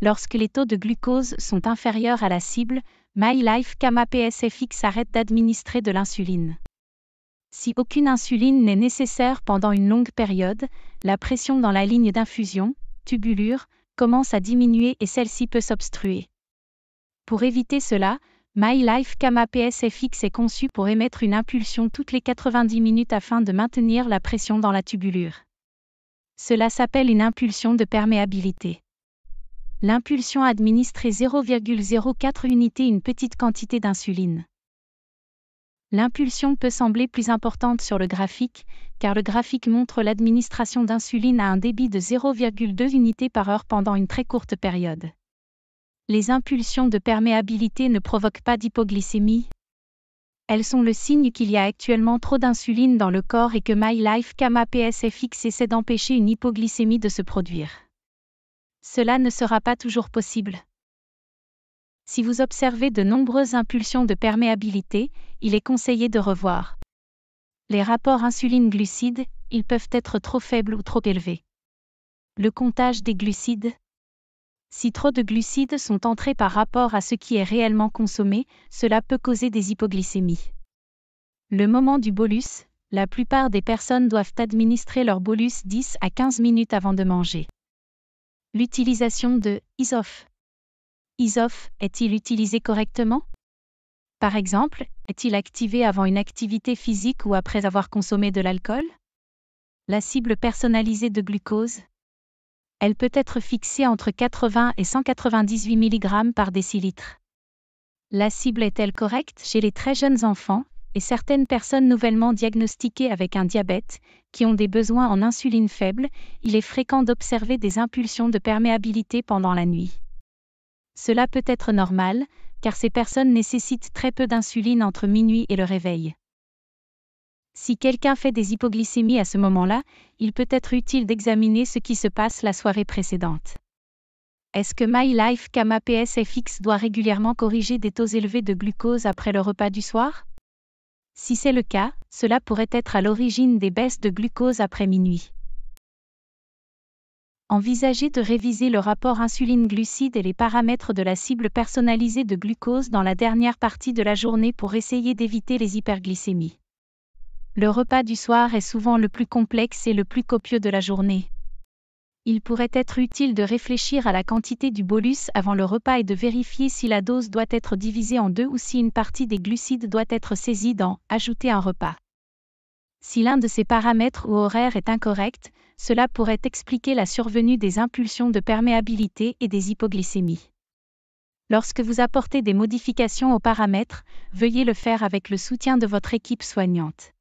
Lorsque les taux de glucose sont inférieurs à la cible, MyLife Kama PSFX arrête d'administrer de l'insuline. Si aucune insuline n'est nécessaire pendant une longue période, la pression dans la ligne d'infusion, tubulure, commence à diminuer et celle-ci peut s'obstruer. Pour éviter cela, MyLife Kama PSFX est conçu pour émettre une impulsion toutes les 90 minutes afin de maintenir la pression dans la tubulure. Cela s'appelle une impulsion de perméabilité. L'impulsion administre 0,04 unités une petite quantité d'insuline. L'impulsion peut sembler plus importante sur le graphique, car le graphique montre l'administration d'insuline à un débit de 0,2 unités par heure pendant une très courte période. Les impulsions de perméabilité ne provoquent pas d'hypoglycémie. Elles sont le signe qu'il y a actuellement trop d'insuline dans le corps et que MyLife Kama PSFX essaie d'empêcher une hypoglycémie de se produire. Cela ne sera pas toujours possible. Si vous observez de nombreuses impulsions de perméabilité, il est conseillé de revoir les rapports insuline-glucides, ils peuvent être trop faibles ou trop élevés. Le comptage des glucides. Si trop de glucides sont entrés par rapport à ce qui est réellement consommé, cela peut causer des hypoglycémies. Le moment du bolus, la plupart des personnes doivent administrer leur bolus 10 à 15 minutes avant de manger. L'utilisation de ISOF. ISOF est-il utilisé correctement? Par exemple, est-il activé avant une activité physique ou après avoir consommé de l'alcool? La cible personnalisée de glucose. Elle peut être fixée entre 80 et 198 mg par décilitre. La cible est-elle correcte chez les très jeunes enfants et certaines personnes nouvellement diagnostiquées avec un diabète, qui ont des besoins en insuline faible, il est fréquent d'observer des impulsions de perméabilité pendant la nuit. Cela peut être normal, car ces personnes nécessitent très peu d'insuline entre minuit et le réveil. Si quelqu'un fait des hypoglycémies à ce moment-là, il peut être utile d'examiner ce qui se passe la soirée précédente. Est-ce que MyLife Kama PSFX doit régulièrement corriger des taux élevés de glucose après le repas du soir? Si c'est le cas, cela pourrait être à l'origine des baisses de glucose après minuit. Envisagez de réviser le rapport insuline-glucide et les paramètres de la cible personnalisée de glucose dans la dernière partie de la journée pour essayer d'éviter les hyperglycémies. Le repas du soir est souvent le plus complexe et le plus copieux de la journée. Il pourrait être utile de réfléchir à la quantité du bolus avant le repas et de vérifier si la dose doit être divisée en deux ou si une partie des glucides doit être saisie dans « Ajouter un repas ». Si l'un de ces paramètres ou horaires est incorrect, cela pourrait expliquer la survenue des impulsions de perméabilité et des hypoglycémies. Lorsque vous apportez des modifications aux paramètres, veuillez le faire avec le soutien de votre équipe soignante.